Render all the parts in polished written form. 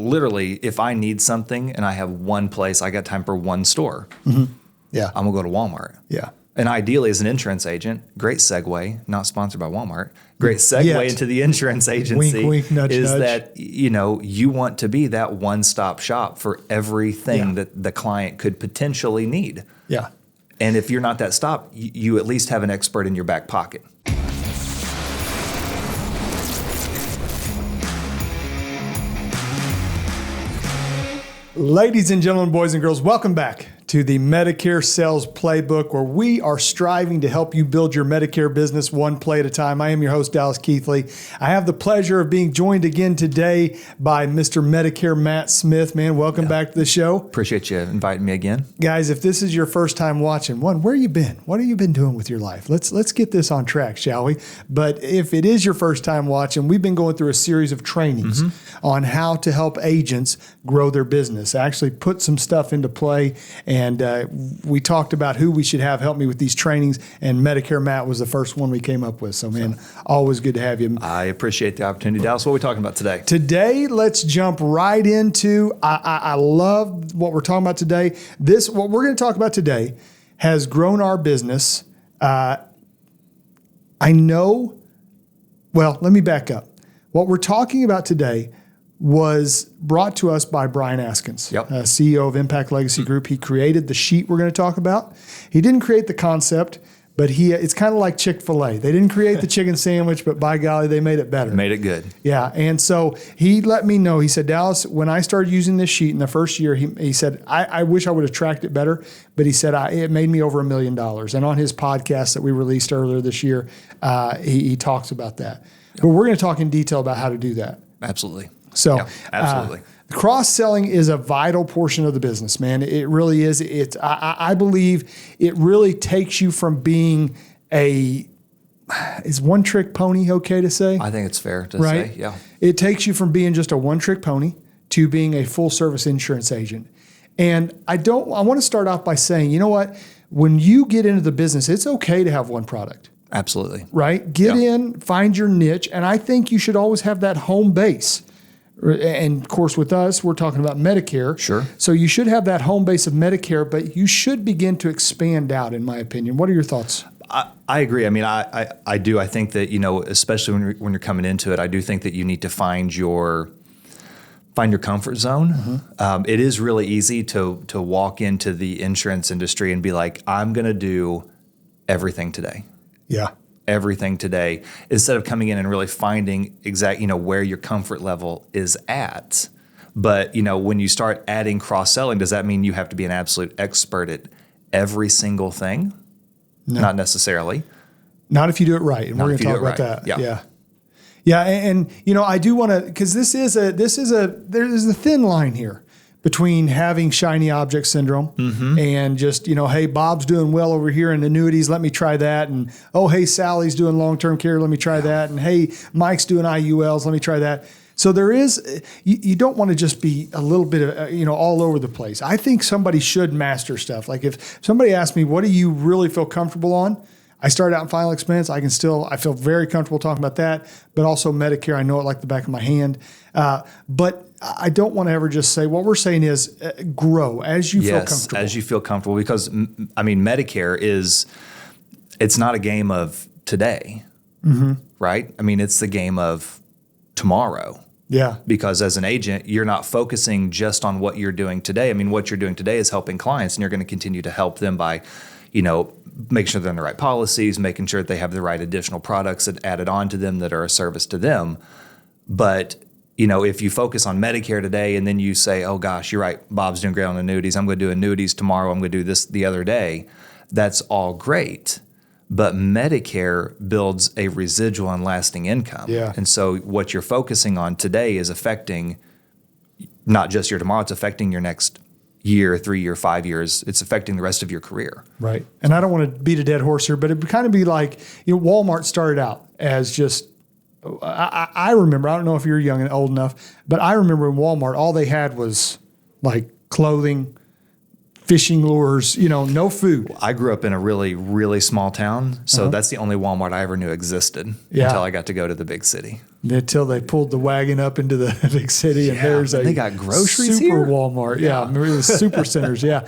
literally, if I need something and I have one place, I got time for one store. Yeah. I'm gonna go to Walmart. Yeah. And ideally, as an insurance agent, great segue, not sponsored by Walmart, great segue into the insurance agency wink, wink, nudge, is nudge. that, you want to be that one-stop shop for everything that the client could potentially need. Yeah. And if you're not that stop, you at least have an expert in your back pocket. Ladies and gentlemen, boys and girls, welcome back to the Medicare Sales Playbook, where we are striving to help you build your Medicare business one play at a time. I am your host, Dallas Keithley. I have the pleasure of being joined again today by Mr. Medicare Matt Smith. Man, welcome back to the show. Appreciate you inviting me again. Guys, if this is your first time watching, where you been? What have you been doing with your life? Let's get this on track, shall we? But if it is your first time watching, we've been going through a series of trainings on how to help agents grow their business. I actually put some stuff into play, and we talked about who we should have help me with these trainings, and Medicare Matt was the first one we came up with. So, man, always good to have you. I appreciate the opportunity. Dallas, what are we talking about today? Today, let's jump right into, I love what we're talking about today. What we're going to talk about today has grown our business. Let me back up. What we're talking about today was brought to us by Brian Askins, CEO of Impact Legacy Group. He created the sheet we're going to talk about. He didn't create the concept, but it's kind of like Chick-fil-A. They didn't create the chicken sandwich, but by golly, they made it better. Made it good. Yeah. And so he let me know. He said, Dallas, when I started using this sheet in the first year, he said, I wish I would have tracked it better. But he said, it made me over $1 million. And on his podcast that we released earlier this year, he talks about that. But we're going to talk in detail about how to do that. Absolutely. So, absolutely. Cross-selling is a vital portion of the business, man. It really is. I believe it really takes you from being is one-trick pony okay to say? I think it's fair to right? say, yeah. It takes you from being just a one-trick pony to being a full-service insurance agent. And I want to start off by saying, you know what? When you get into the business, it's okay to have one product. Absolutely. Right? Get in, find your niche, and I think you should always have that home base. And of course, with us, we're talking about Medicare. Sure. So you should have that home base of Medicare, but you should begin to expand out, in my opinion. What are your thoughts? I agree. I mean, I do. I think that, especially when you're coming into it, I do think that you need to find your comfort zone. It is really easy to walk into the insurance industry and be like, I'm going to do everything today. Yeah. Everything today, instead of coming in and really finding where your comfort level is at. But, when you start adding cross-selling, does that mean you have to be an absolute expert at every single thing? No. Not necessarily. Not if you do it right. And we're going to talk about that. Yeah. Yeah. And I do want to, because there's a thin line here between having shiny object syndrome and just, hey, Bob's doing well over here in annuities, let me try that. And, oh, hey, Sally's doing long-term care, let me try that. And, hey, Mike's doing IULs, let me try that. So there is, you don't want to just be a little bit of, all over the place. I think somebody should master stuff. Like if somebody asks me, what do you really feel comfortable on? I started out in final expense. I feel very comfortable talking about that, but also Medicare. I know it like the back of my hand. But I don't want to ever just say, what we're saying is grow as you feel comfortable. As you feel comfortable, because Medicare it's not a game of today, right? I mean, it's the game of tomorrow. Yeah. Because as an agent, you're not focusing just on what you're doing today. I mean, what you're doing today is helping clients, and you're going to continue to help them by, making sure they're in the right policies, making sure that they have the right additional products that added on to them that are a service to them. But, if you focus on Medicare today and then you say, oh gosh, you're right, Bob's doing great on annuities, I'm going to do annuities tomorrow, I'm going to do this the other day, that's all great. But Medicare builds a residual and lasting income. Yeah. And so what you're focusing on today is affecting not just your tomorrow, it's affecting your next year, 3 year, 5 years. It's affecting the rest of your career. Right. And I don't want to beat a dead horse here, but it would kind of be like, Walmart started out as just, I remember, I don't know if you're young and old enough, but I remember in Walmart, all they had was like clothing, fishing lures, no food. I grew up in a really, really small town, so that's the only Walmart I ever knew existed until I got to go to the big city. Until they pulled the wagon up into the big city, and there's they got groceries super here? Walmart. Yeah, remember the super centers. Yeah,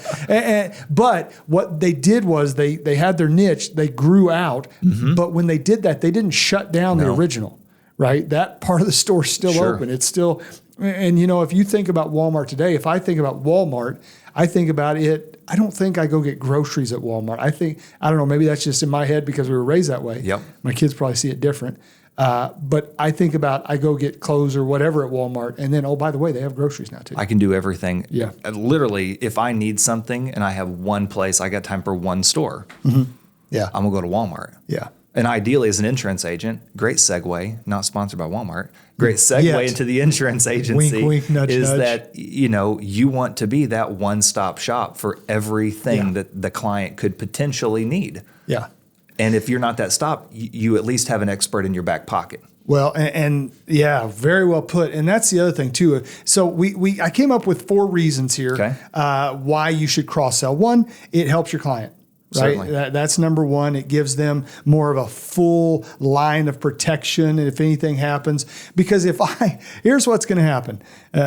but what they did was they had their niche. They grew out, but when they did that, they didn't shut down the original. Right, that part of the store is still open. It's still, and if you think about Walmart today, if I think about Walmart, I think about it. I don't think I go get groceries at Walmart. I don't know, maybe that's just in my head because we were raised that way. Yep. My kids probably see it different. But I think about I go get clothes or whatever at Walmart, and then, oh, by the way, they have groceries now too. I can do everything. Yeah. Literally, if I need something and I have one place, I got time for one store. Yeah. I'm going to go to Walmart. Yeah. And ideally, as an insurance agent, great segue, not sponsored by Walmart, great segue into the insurance agency wink, wink, nudge, is nudge. that, you want to be that one-stop shop for everything that the client could potentially need. Yeah. And if you're not that stop, you at least have an expert in your back pocket. Well, and yeah, very well put. And that's the other thing too. So I came up with 4 reasons here why you should cross-sell. One, it helps your client. Right. That's number one. It gives them more of a full line of protection. And if anything happens, because here's what's going to happen.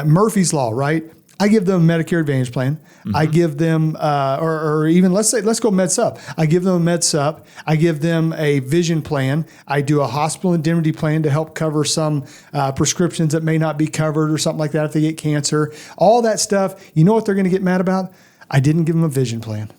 Murphy's Law, right? I give them a Medicare Advantage plan. I give them, or even let's go Med Sup. I give them a Med Sup. I give them a vision plan. I do a hospital indemnity plan to help cover some prescriptions that may not be covered or something like that if they get cancer. All that stuff. You know what they're going to get mad about? I didn't give them a vision plan.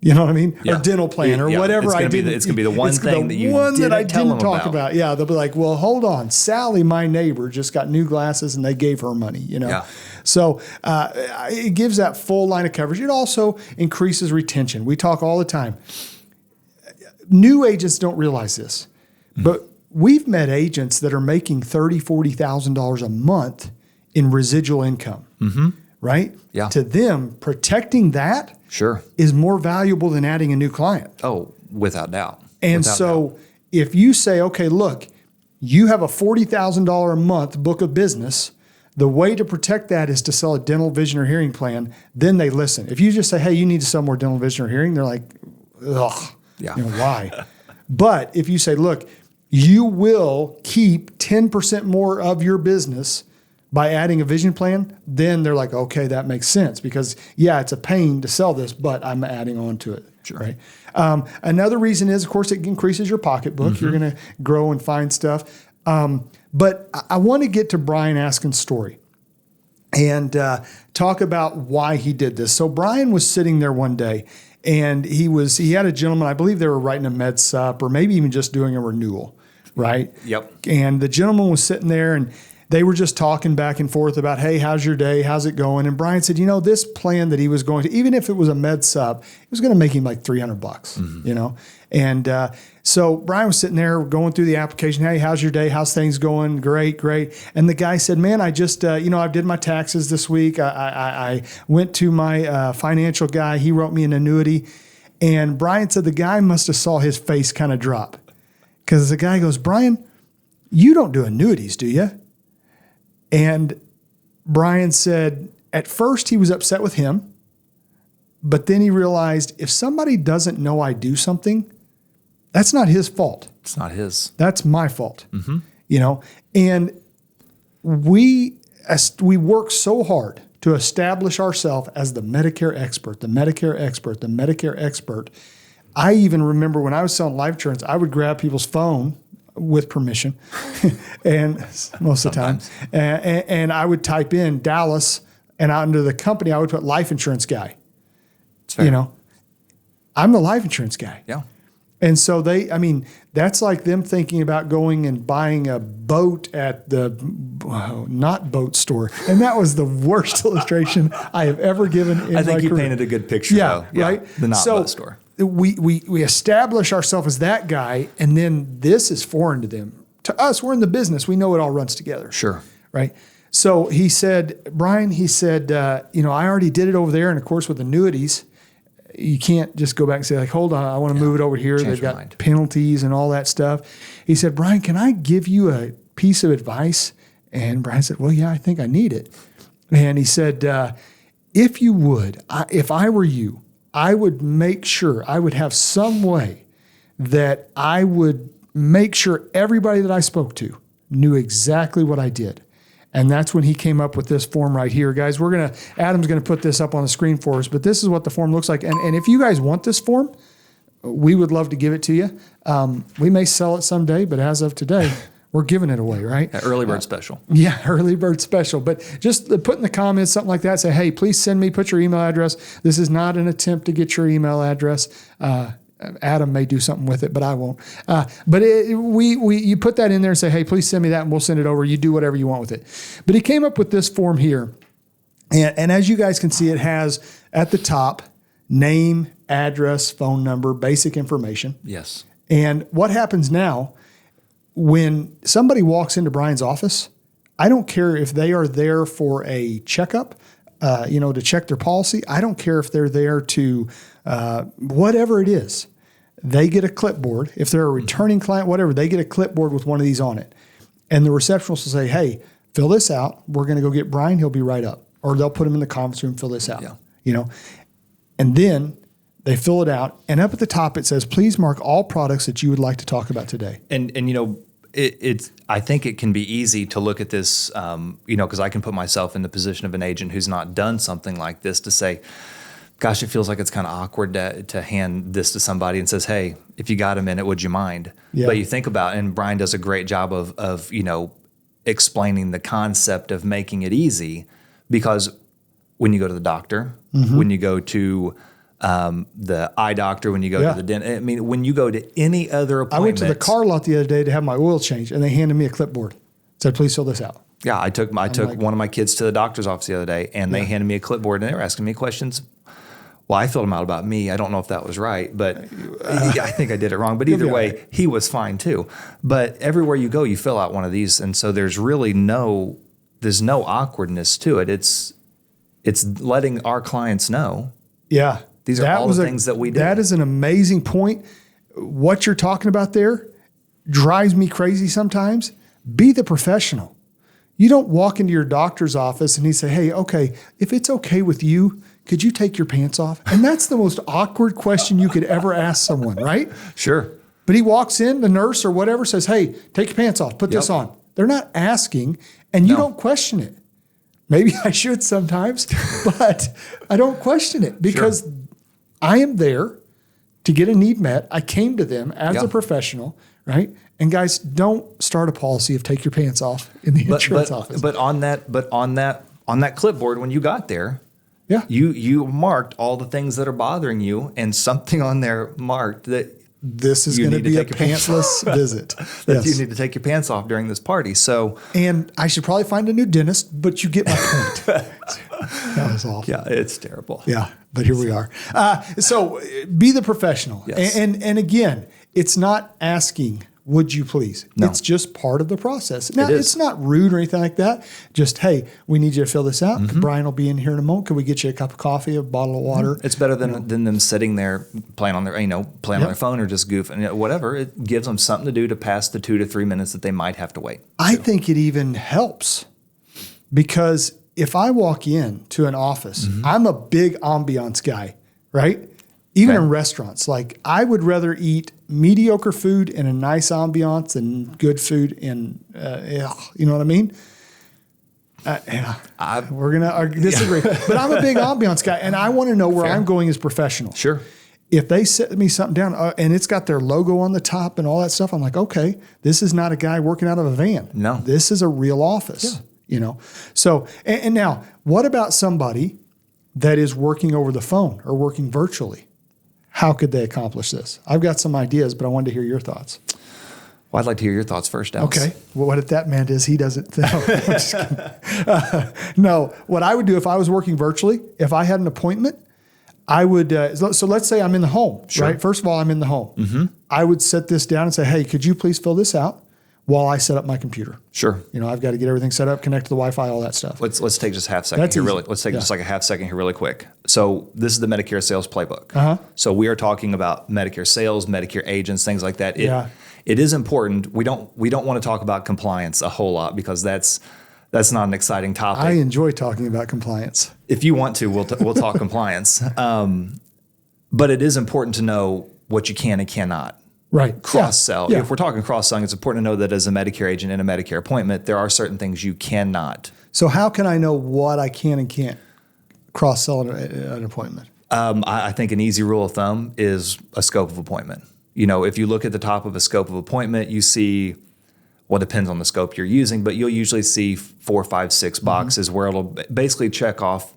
You know what I mean? Yeah. Or dental plan or whatever I did. It's going to be the one thing that you didn't talk about. Yeah, they'll be like, well, hold on. Sally, my neighbor, just got new glasses and they gave her money, Yeah. So it gives that full line of coverage. It also increases retention. We talk all the time. New agents don't realize this, but we've met agents that are making $30,000, $40,000 a month in residual income. Right? Yeah. To them, protecting that is more valuable than adding a new client. Oh, without doubt. And if you say, okay, look, you have a $40,000 a month book of business, the way to protect that is to sell a dental, vision, or hearing plan. Then they listen. If you just say, hey, you need to sell more dental, vision, or hearing, they're like, ugh, why? But if you say, look, you will keep 10% more of your business by adding a vision plan, then they're like, okay, that makes sense because, it's a pain to sell this, but I'm adding on to it. Sure. Right? Another reason is, of course, it increases your pocketbook. You're going to grow and find stuff. But I want to get to Brian Askins' story and talk about why he did this. So Brian was sitting there one day, and he had a gentleman, I believe they were writing a Med Sup or maybe even just doing a renewal, right? Yep. And the gentleman was sitting there, and they were just talking back and forth about, hey, how's your day? How's it going? And Brian said, this plan that he was going to, even if it was a Med Sup, it was going to make him like $300, And so Brian was sitting there going through the application. Hey, how's your day? How's things going? Great. And the guy said, man, I just, I did my taxes this week. I went to my financial guy. He wrote me an annuity. And Brian said the guy must have saw his face kind of drop because the guy goes, Brian, you don't do annuities, do you? And Brian said, at first he was upset with him, but then he realized if somebody doesn't know I do something, that's not his fault. It's not his. That's my fault. And we work so hard to establish ourselves as the Medicare expert. I even remember when I was selling life insurance, I would grab people's phone with permission, and most of the time, and I would type in Dallas, and under the company, I would put life insurance guy. I'm the life insurance guy. Yeah. And so that's like them thinking about going and buying a boat at the not boat store. And that was the worst illustration I have ever given in my career. I think you painted a good picture, though. Yeah, right? The not boat store. We establish ourselves as that guy, and then this is foreign to them. To us, we're in the business. We know it all runs together. Sure. Right? So he said, Brian, I already did it over there. And, of course, with annuities, you can't just go back and say, like, hold on, I want to move it over here. They've got penalties and all that stuff. He said, Brian, can I give you a piece of advice? And Brian said, well, yeah, I think I need it. And he said, if you would, if I were you, I would make sure, I would have some way that I would make sure everybody that I spoke to knew exactly what I did. And that's when he came up with this form right here. Guys, Adam's going to put this up on the screen for us, but this is what the form looks like. And if you guys want this form, we would love to give it to you. We may sell it someday, but as of today, we're giving it away, right? Early bird special. Yeah, early bird special. But just put in the comments something like that. Say, hey, please send me, put your email address. This is not an attempt to get your email address. Adam may do something with it, but I won't. But you put that in there and say, hey, please send me that, and we'll send it over. You do whatever you want with it. But he came up with this form here. And as you guys can see, it has at the top name, address, phone number, basic information. Yes. And what happens now, when somebody walks into Brian's office, I don't care if they are there for a checkup, to check their policy. I don't care if they're there to whatever it is. They get a clipboard. If they're a returning client, whatever, they get a clipboard with one of these on it. And the receptionist will say, hey, fill this out. We're going to go get Brian. He'll be right up. Or they'll put him in the conference room, fill this out. Yeah. And then they fill it out. And up at the top, it says, please mark all products that you would like to talk about today. And I think it can be easy to look at this, because I can put myself in the position of an agent who's not done something like this to say, gosh, it feels like it's kind of awkward to hand this to somebody and says, hey, if you got a minute, would you mind? Yeah. But you think about, and Brian does a great job of explaining the concept of making it easy, because when you go to the doctor, when you go to the eye doctor, when you go to the dentist, when you go to any other appointment. I went to the car lot the other day to have my oil changed, and they handed me a clipboard. Said, please fill this out. Yeah, I took one of my kids to the doctor's office the other day, and they handed me a clipboard, and they were asking me questions. Well, I filled them out about me. I don't know if that was right, but I think I did it wrong. But either way, right. He was fine too. But everywhere you go, you fill out one of these, and so there's really no awkwardness to it. It's letting our clients know. Yeah, these are all the things that we do. That is an amazing point. What you're talking about there drives me crazy sometimes. Be the professional. You don't walk into your doctor's office and he say, hey, okay, if it's okay with you, could you take your pants off? And that's the most awkward question you could ever ask someone, right? Sure. But he walks in, the nurse or whatever says, hey, take your pants off, put this on. They're not asking, and you don't question it. Maybe I should sometimes, but I don't question it because I am there to get a need met. I came to them as a professional, right? And guys, don't start a policy of take your pants off in the insurance office. But on that clipboard when you got there, you marked all the things that are bothering you, and something on there marked that this is going to be a pantless visit. That you need to take your pants off during this party. So, and I should probably find a new dentist, but you get my point. That was awful. Yeah, it's terrible. Yeah, but here we are. So be the professional. Yes. And again, it's not asking, would you please? No. It's just part of the process. Now, it's not rude or anything like that. Just, hey, we need you to fill this out. Brian will be in here in a moment. Can we get you a cup of coffee, a bottle of water? It's better than them sitting there playing on their on their phone or just goofing, whatever. It gives them something to do to pass the 2 to 3 minutes that they might have to wait. I think it even helps because if I walk in to an office, I'm a big ambiance guy, right? Even in restaurants, like I would rather eat mediocre food in a nice ambiance than good food in, you know what I mean? We're going to disagree. But I'm a big ambiance guy, and I want to know where I'm going as professional. Sure. If they set me something down and it's got their logo on the top and all that stuff, I'm like, okay, this is not a guy working out of a van. No. This is a real office, So, and now, what about somebody that is working over the phone or working virtually? How could they accomplish this? I've got some ideas, but I wanted to hear your thoughts. Well, I'd like to hear your thoughts first, Alex. Okay. Well, what if that man is he doesn't know? I'm just kidding. No, what I would do if I was working virtually, if I had an appointment, I would, so let's say I'm in the home, right? First of all, I'm in the home. I would set this down and say, hey, could you please fill this out while I set up my computer? Sure. I've got to get everything set up, connect to the Wi-Fi, all that stuff. Let's take just half second here. Let's take just like a half second here really quick. So this is the Medicare Sales Playbook. So we are talking about Medicare sales, Medicare agents, things like that. It is important. We don't want to talk about compliance a whole lot because that's that's not an exciting topic. I enjoy talking about compliance. If you want to, we'll talk compliance. But it is important to know what you can and cannot Right. cross-sell. Yeah. If we're talking cross-selling, it's important to know that as a Medicare agent in a Medicare appointment, there are certain things you cannot. So how can I know what I can and can't cross-sell an appointment? I think an easy rule of thumb is a scope of appointment. If you look at the top of a scope of appointment, you see, well, it depends on the scope you're using, but you'll usually see 4, 5, 6 boxes where it'll basically check off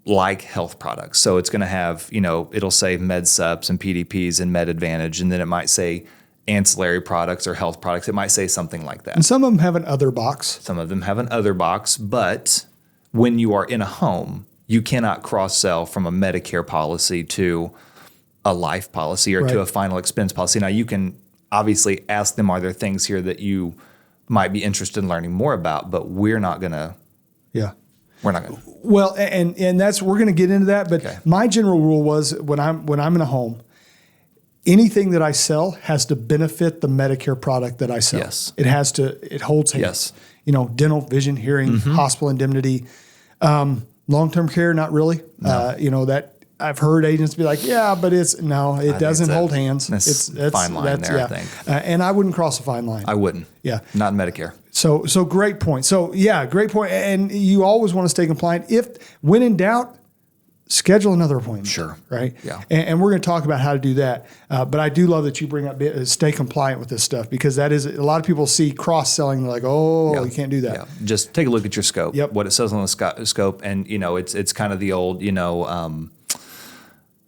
like health products. So it's going to have, it'll say med subs and PDPs and med advantage, and then it might say ancillary products or health products. It might say something like that. And some of them have an other box. Some of them have an other box, but when you are in a home, you cannot cross-sell from a Medicare policy to a life policy or to a final expense policy. Now, you can obviously ask them, are there things here that you might be interested in learning more about, but we're not going to. Yeah. We're not going to. Well, and that's, we're going to get into that, but my general rule was when I'm in a home, anything that I sell has to benefit the Medicare product that I sell. Yes. It has to, it holds hands. Yes. Dental, vision, hearing, hospital indemnity, long-term care, not really. No. That I've heard agents be like, yeah, but it doesn't hold hands. It's fine line there, I think. And I wouldn't cross a fine line. I wouldn't. Yeah. Not in Medicare. So great point. So yeah, great point. And you always want to stay compliant. When in doubt, schedule another appointment. Sure. Right. Yeah. And we're going to talk about how to do that. But I do love that you bring up stay compliant with this stuff, because that is, a lot of people see cross-selling. They're like, you can't do that. Yeah. Just take a look at your scope. Yep. What it says on the scope. And, it's kind of the old,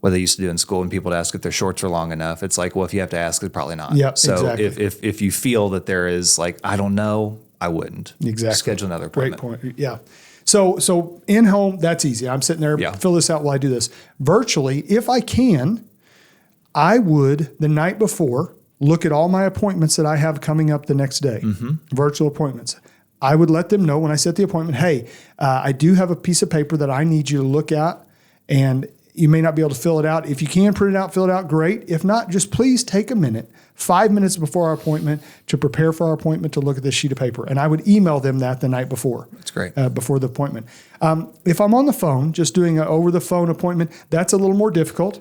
what they used to do in school when people would ask if their shorts are long enough. It's like, well, if you have to ask, it's probably not. Yep, so exactly. if you feel that there is like, I don't know, I wouldn't. Exactly. Schedule another appointment. Great point. Yeah. So in home, that's easy. I'm sitting there, fill this out while I do this. Virtually, if I can, I would, the night before, look at all my appointments that I have coming up the next day, virtual appointments. I would let them know when I set the appointment, hey, I do have a piece of paper that I need you to look at, and you may not be able to fill it out. If you can print it out, fill it out, great. If not, just please take a minute, 5 minutes before our appointment, to prepare for our appointment, to look at this sheet of paper. And I would email them that the night before. That's great. Before the appointment. If I'm on the phone, just doing an over-the-phone appointment, that's a little more difficult.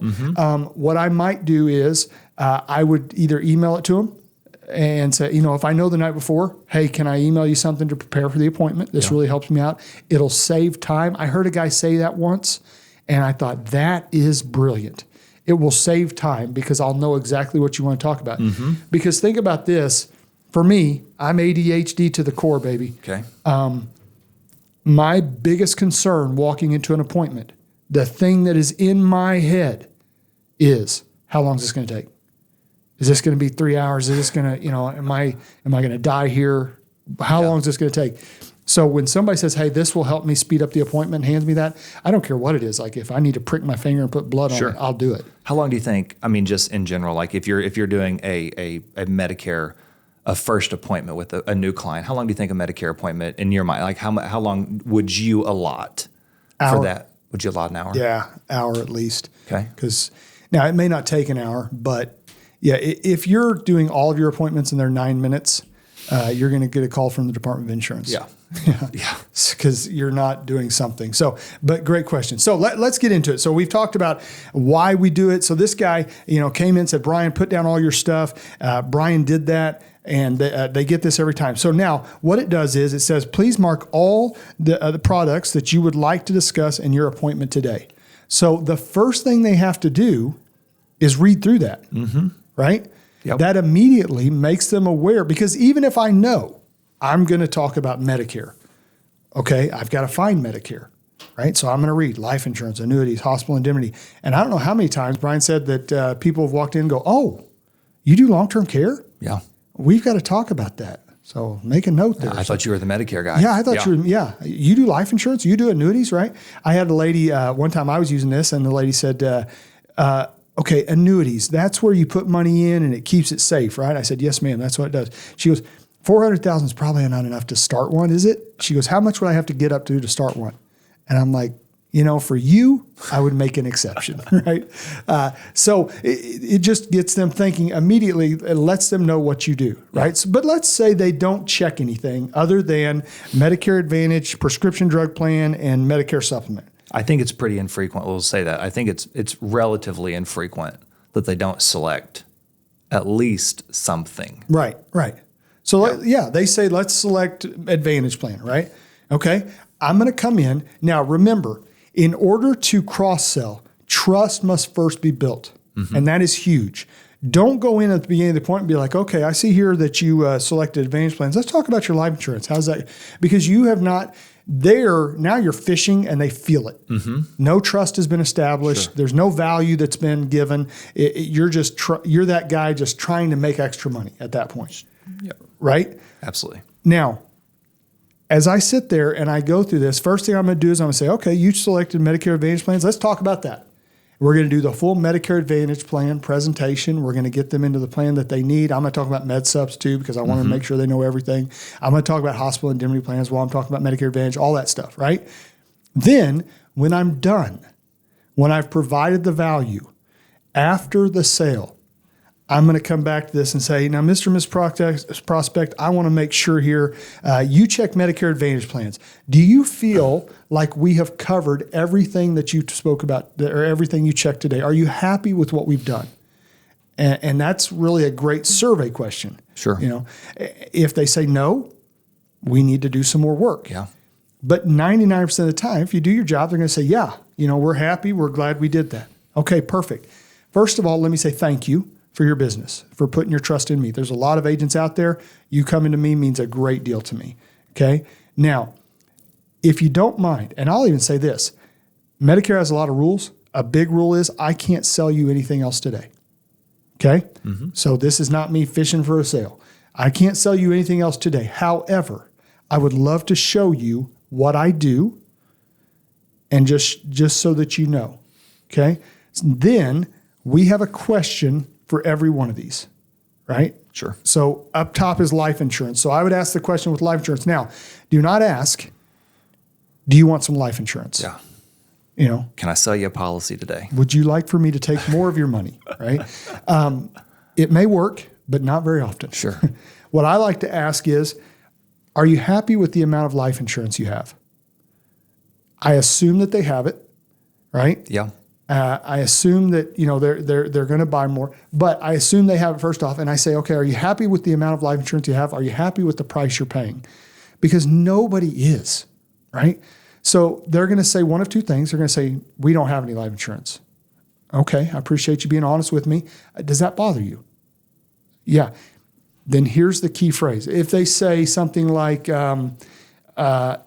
What I might do is I would either email it to them and say, if I know the night before, hey, can I email you something to prepare for the appointment? This really helps me out. It'll save time. I heard a guy say that once, and I thought, that is brilliant. It will save time because I'll know exactly what you want to talk about. Because think about this. For me, I'm ADHD to the core, baby. Okay. My biggest concern walking into an appointment, the thing that is in my head is, how long is this going to take? Is this going to be 3 hours? Is this going to, am I going to die here? How long is this going to take? So when somebody says, hey, this will help me speed up the appointment, hands me that, I don't care what it is. Like if I need to prick my finger and put blood on it, I'll do it. How long do you think, just in general, like if you're doing a Medicare, a first appointment with a new client, how long do you think a Medicare appointment in your mind, like how long would you allot for that? Would you allot an hour? Yeah, hour at least. Okay. Because now it may not take an hour, but yeah, if you're doing all of your appointments and they're 9 minutes, you're going to get a call from the Department of Insurance. Yeah. Because you're not doing something. So, but great question. So let's get into it. So we've talked about why we do it. So this guy, came in and said, Brian, put down all your stuff. Brian did that. And they get this every time. So now what it does is it says, please mark all the products that you would like to discuss in your appointment today. So the first thing they have to do is read through that, right? Yep. That immediately makes them aware, because even if I know I'm going to talk about Medicare, okay, I've got to find Medicare, right? So I'm going to read life insurance, annuities, hospital indemnity. And I don't know how many times Brian said that people have walked in and go, oh, you do long-term care? Yeah. We've got to talk about that. So make a note there. I thought you were the Medicare guy. Yeah, I thought you were. Yeah, you do life insurance, you do annuities, right? I had a lady, one time I was using this, and the lady said, okay, annuities, that's where you put money in and it keeps it safe, right? I said, yes, ma'am, that's what it does. She goes, 400,000 is probably not enough to start one, is it? She goes, how much would I have to get up to start one? And I'm like, For you, I would make an exception, right? So it just gets them thinking immediately. It lets them know what you do, right? So, but let's say they don't check anything other than Medicare Advantage, prescription drug plan, and Medicare supplement. I think it's pretty infrequent. We'll say that. I think it's relatively infrequent that they don't select at least something. Right. So they say, let's select Advantage plan, right? Okay. I'm going to come in. Now, remember, in order to cross-sell, trust must first be built. And that is huge. Don't go in at the beginning of the point and be like, okay, I see here that you selected Advantage plans. Let's talk about your life insurance. How's that? Because you have not now you're fishing and they feel it. No trust has been established. Sure. There's no value that's been given. You're just you're that guy just trying to make extra money at that point. Yep. Right? Absolutely. Now, as I sit there and I go through this, first thing I'm going to do is I'm going to say, okay, you selected Medicare Advantage plans. Let's talk about that. We're going to do the full Medicare Advantage plan presentation. We're going to get them into the plan that they need. I'm going to talk about med subs too, because I want to make sure they know everything. I'm going to talk about hospital indemnity plans while I'm talking about Medicare Advantage, all that stuff, right? Then when I'm done, when I've provided the value after the sale, I'm going to come back to this and say, now, Mr. and Ms. Prospect, I want to make sure here, you check Medicare Advantage plans. Do you feel like we have covered everything that you spoke about or everything you checked today? Are you happy with what we've done? And that's really a great survey question. Sure. If they say no, we need to do some more work. Yeah. But 99% of the time, if you do your job, they're going to say, yeah, we're happy. We're glad we did that. Okay, perfect. First of all, let me say thank you for your business, for putting your trust in me. There's a lot of agents out there. You coming to me means a great deal to me. Okay. Now, if you don't mind, and I'll even say this, Medicare has a lot of rules. A big rule is I can't sell you anything else today. Okay. So this is not me fishing for a sale. I can't sell you anything else today. However, I would love to show you what I do and just so that you know. Okay. Then we have a question for every one of these, right? Sure. So up top is life insurance. So I would ask the question with life insurance. Now, do not ask, do you want some life insurance? Yeah. Can I sell you a policy today? Would you like for me to take more of your money, right? It may work, but not very often. Sure. What I like to ask is, are you happy with the amount of life insurance you have? I assume that they have it, right? Yeah. I assume that they're going to buy more, but I assume they have it first off. And I say, okay, are you happy with the amount of life insurance you have? Are you happy with the price you're paying? Because nobody is, right? So they're going to say one of two things. They're going to say, we don't have any life insurance. Okay, I appreciate you being honest with me. Does that bother you? Yeah. Then here's the key phrase. If they say something like, you know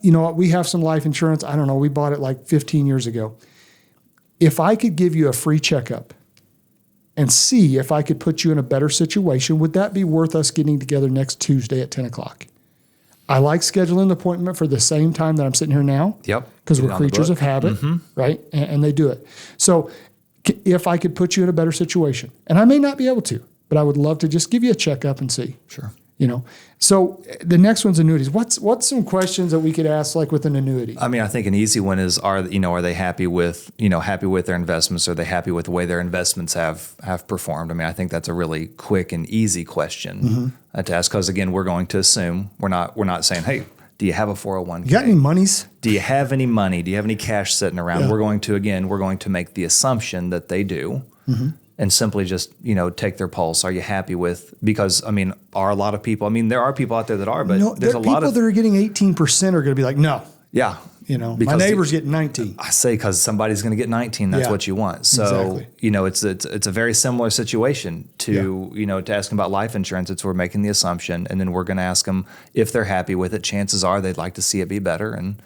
what, we have some life insurance. I don't know, we bought it like 15 years ago. If I could give you a free checkup and see if I could put you in a better situation, would that be worth us getting together next Tuesday at 10 o'clock? I like scheduling an appointment for the same time that I'm sitting here now. Yep. Because we're creatures of habit, right? And they do it. So if I could put you in a better situation, and I may not be able to, but I would love to just give you a checkup and see. Sure. So the next one's annuities. What's some questions that we could ask like with an annuity? I mean, I think an easy one is, are they happy with their investments? Are they happy with the way their investments have performed? I mean, I think that's a really quick and easy question to ask, because again, we're going to assume we're not saying, hey, do you have a 401k? You got any monies? Do you have any money? Do you have any cash sitting around? Yeah. We're going to make the assumption that they do. And simply just, take their pulse. Are you happy with, because, are a lot of people, there are people out there that are, but there's a lot of people that are getting 18% are going to be like, no. Yeah. My neighbor's getting 19. I say, because somebody's going to get 19. That's what you want. So, exactly. It's a very similar situation to, to asking about life insurance. It's we're making the assumption, and then we're going to ask them if they're happy with it. Chances are they'd like to see it be better. And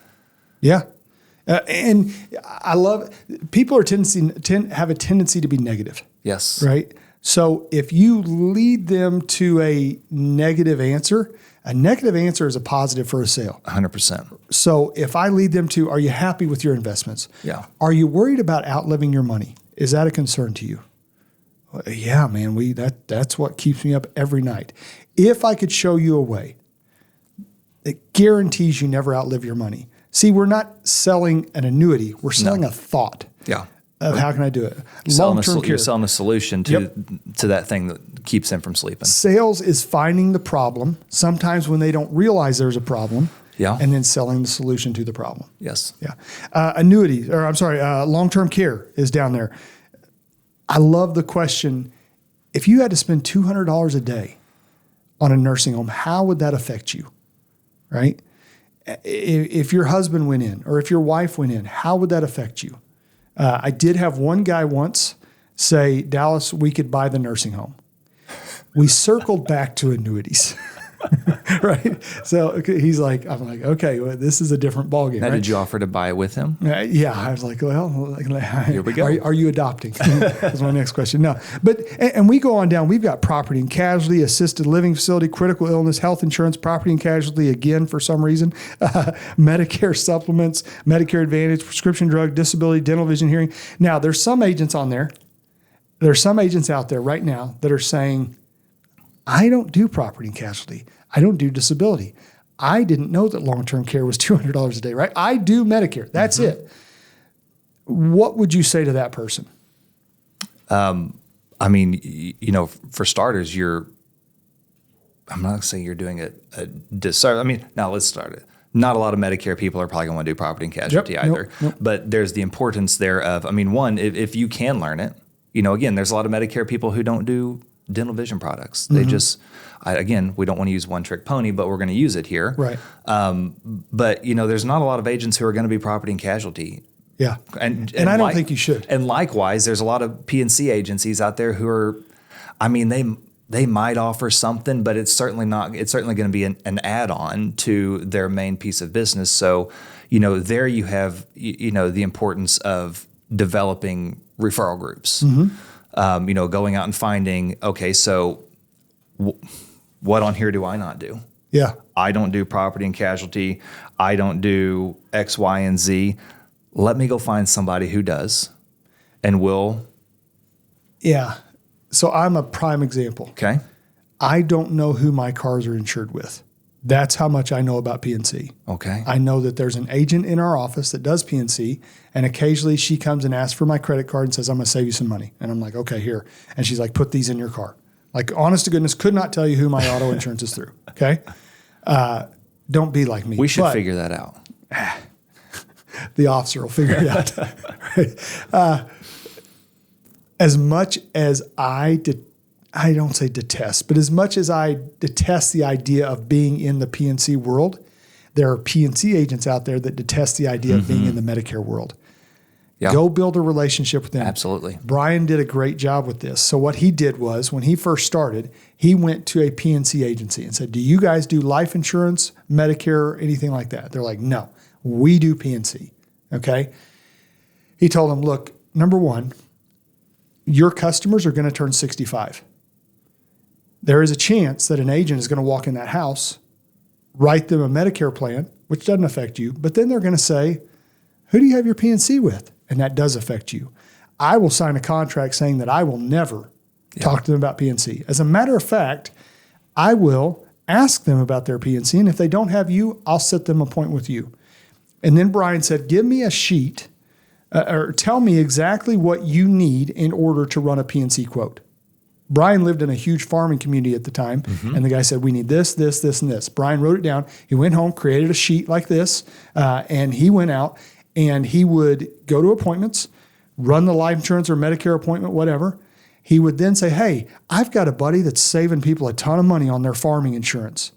and I love, people have a tendency to be negative. Yes. Right? So if you lead them to a negative answer is a positive for a sale. 100%. So if I lead them to, are you happy with your investments? Yeah. Are you worried about outliving your money? Is that a concern to you? Well, yeah, man, that's what keeps me up every night. If I could show you a way that guarantees you never outlive your money, See, we're not selling an annuity. We're selling a thought. Yeah. Of how can I do it? Long-term care. You're selling a solution to that thing that keeps them from sleeping. Sales is finding the problem, sometimes when they don't realize there's a problem, and then selling the solution to the problem. Yes. Yeah. Long-term care is down there. I love the question. If you had to spend $200 a day on a nursing home, how would that affect you? Right? If your husband went in or if your wife went in, how would that affect you? I did have one guy once say, Dallas, we could buy the nursing home. We circled back to annuities, right? So he's like, I'm like, okay, well, this is a different ballgame. Now, right? Did you offer to buy with him? Yeah, I was like, well, here we go. Are you adopting? That's my next question. No, but and we go on down. We've got property and casualty, assisted living facility, critical illness, health insurance, property and casualty again for some reason, Medicare supplements, Medicare Advantage, prescription drug, disability, dental, vision, hearing. Now, there's some agents on there. There's some agents out there right now that are saying, I don't do property and casualty. I don't do disability. I didn't know that long-term care was $200 a day, right? I do Medicare. That's it. What would you say to that person? I mean, for starters, I'm not going to say you're doing a disservice. I mean, now let's start it. Not a lot of Medicare people are probably going to want to do property and casualty either. Nope. But there's the importance there of, one, if you can learn it, again, there's a lot of Medicare people who don't do dental vision products. They just, we don't want to use one trick pony, but we're going to use it here. Right. But there's not a lot of agents who are going to be property and casualty. Yeah. And I don't think you should. And likewise, there's a lot of P&C agencies out there who are, they might offer something, but it's certainly going to be an add-on to their main piece of business. So, there you have, the importance of developing referral groups. Going out and finding, okay, so what on here do I not do? Yeah. I don't do property and casualty. I don't do X, Y, and Z. Let me go find somebody who does and will. Yeah. So I'm a prime example. Okay. I don't know who my cars are insured with. That's how much I know about P&C. Okay. I know that there's an agent in our office that does P&C, and occasionally she comes and asks for my credit card and says, I'm going to save you some money. And I'm like, okay, here. And she's like, put these in your car. Like, honest to goodness, could not tell you who my auto insurance is through. Okay. Don't be like me. We should figure that out. The officer will figure it out. As much as I don't say detest, but as much as I detest the idea of being in the P&C world, there are P&C agents out there that detest the idea of being in the Medicare world. Yeah. Go build a relationship with them. Absolutely. Brian did a great job with this. So what he did was, when he first started, he went to a P&C agency and said, do you guys do life insurance, Medicare, anything like that? They're like, no, we do P&C. Okay. He told them, look, number one, your customers are going to turn 65. There is a chance that an agent is going to walk in that house, write them a Medicare plan, which doesn't affect you, but then they're going to say, who do you have your P&C with? And that does affect you. I will sign a contract saying that I will never talk to them about P&C. As a matter of fact, I will ask them about their P&C, and if they don't have you, I'll set them an appointment with you. And then Brian said, give me a sheet or tell me exactly what you need in order to run a P&C quote. Brian lived in a huge farming community at the time, and the guy said, we need this, this, this, and this. Brian wrote it down. He went home, created a sheet like this, and he went out, and he would go to appointments, run the life insurance or Medicare appointment, whatever. He would then say, hey, I've got a buddy that's saving people a ton of money on their farming insurance.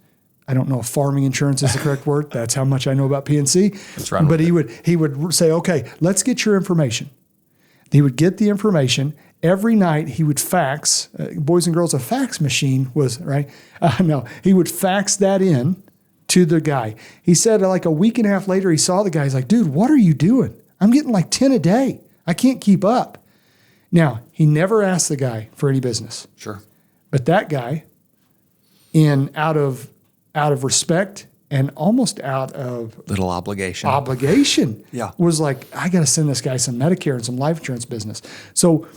I don't know if farming insurance is the correct word. That's how much I know about P&C. But he would say, okay, let's get your information. He would get the information. Every night he would fax, boys and girls, a fax machine was, right? No, he would fax that in to the guy. He said like a week and a half later, he saw the guy. He's like, dude, what are you doing? I'm getting like 10 a day. I can't keep up. Now, he never asked the guy for any business. Sure. But that guy, out of respect and almost out of little obligation, was like, I got to send this guy some Medicare and some life insurance business. So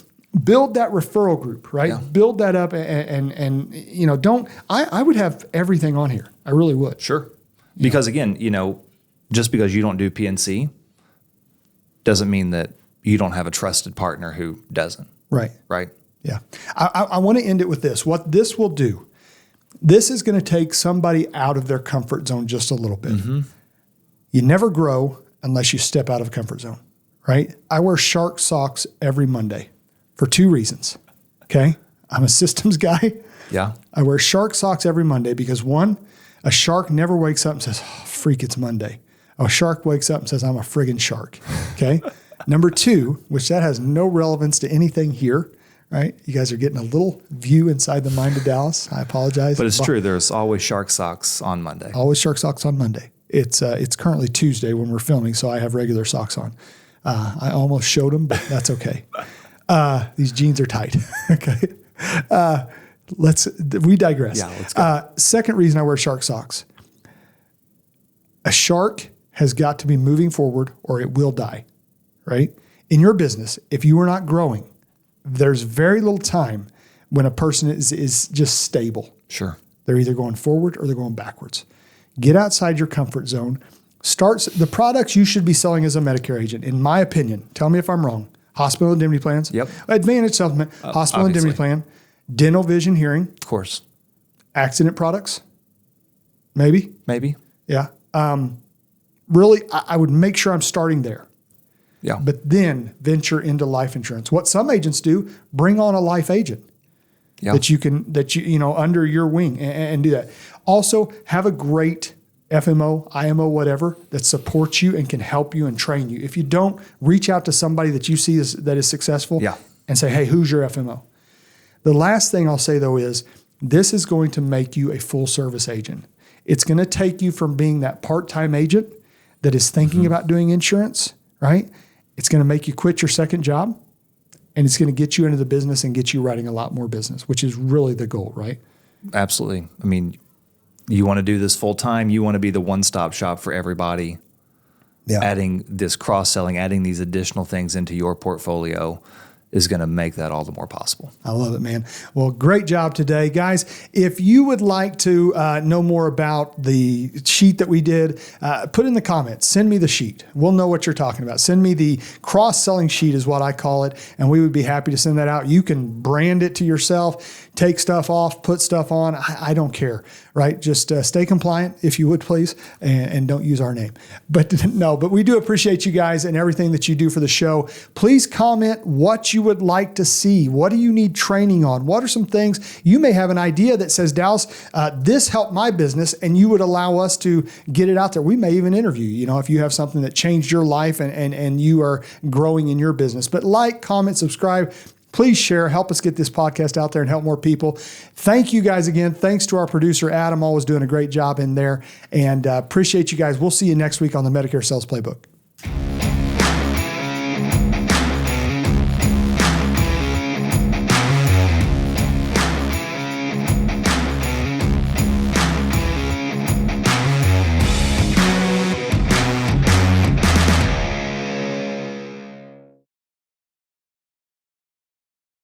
build that referral group, right? Yeah. Build that up and you know, I would have everything on here. I really would. Sure. Because again, you know, just because you don't do PNC doesn't mean that you don't have a trusted partner who doesn't. Right. Right. Yeah. I want to end it with this. What this will do, this is going to take somebody out of their comfort zone just a little bit. Mm-hmm. You never grow unless you step out of a comfort zone, right? I wear shark socks every Monday for 2 reasons. Okay. I'm a systems guy. Yeah. I wear shark socks every Monday because 1, a shark never wakes up and says, oh, freak, it's Monday. A shark wakes up and says, I'm a friggin' shark. Okay. Number 2, which that has no relevance to anything here, right? You guys are getting a little view inside the mind of Dallas. I apologize. But it's true. There's always shark socks on Monday. Always shark socks on Monday. It's currently Tuesday when we're filming, so I have regular socks on. I almost showed them, but that's okay. These jeans are tight. Okay. We digress. Yeah, let's go. Second reason I wear shark socks. A shark has got to be moving forward or it will die, right? In your business, if you are not growing, there's very little time when a person is just stable. Sure. They're either going forward or they're going backwards. Get outside your comfort zone. Start the products you should be selling as a Medicare agent, in my opinion. Tell me if I'm wrong. Hospital indemnity plans. Yep. Advantage supplement. Hospital indemnity plan. Dental, vision, hearing. Of course. Accident products. Maybe. Yeah. Really, I would make sure I'm starting there. Yeah. But then venture into life insurance. What some agents do, bring on a life agent that you under your wing and do that. Also, have a great FMO, IMO, whatever that supports you and can help you and train you. If you don't, reach out to somebody that you see that is successful and say, hey, who's your FMO? The last thing I'll say, though, is this is going to make you a full service agent. It's going to take you from being that part-time agent that is thinking about doing insurance, right? It's going to make you quit your second job, and it's going to get you into the business and get you writing a lot more business, which is really the goal, right? Absolutely. I mean, you want to do this full time. You want to be the one-stop shop for everybody. Yeah. Adding this cross-selling, adding these additional things into your portfolio is going to make that all the more possible. I love it, man. Well, great job today. Guys, if you would like to know more about the sheet that we did, put in the comments. Send me the sheet. We'll know what you're talking about. Send me the cross-selling sheet is what I call it, and we would be happy to send that out. You can brand it to yourself, take stuff off, put stuff on. I don't care, right? Just stay compliant, if you would, please, and don't use our name. But we do appreciate you guys and everything that you do for the show. Please comment what you would like to see. What do you need training on? What are some things you may have an idea that says, Dallas, this helped my business, and you would allow us to get it out there. We may even interview you, if you have something that changed your life and you are growing in your business. But like, comment, subscribe. Please share, help us get this podcast out there and help more people. Thank you guys again. Thanks to our producer, Adam, always doing a great job in there. And appreciate you guys. We'll see you next week on the Medicare Sales Playbook.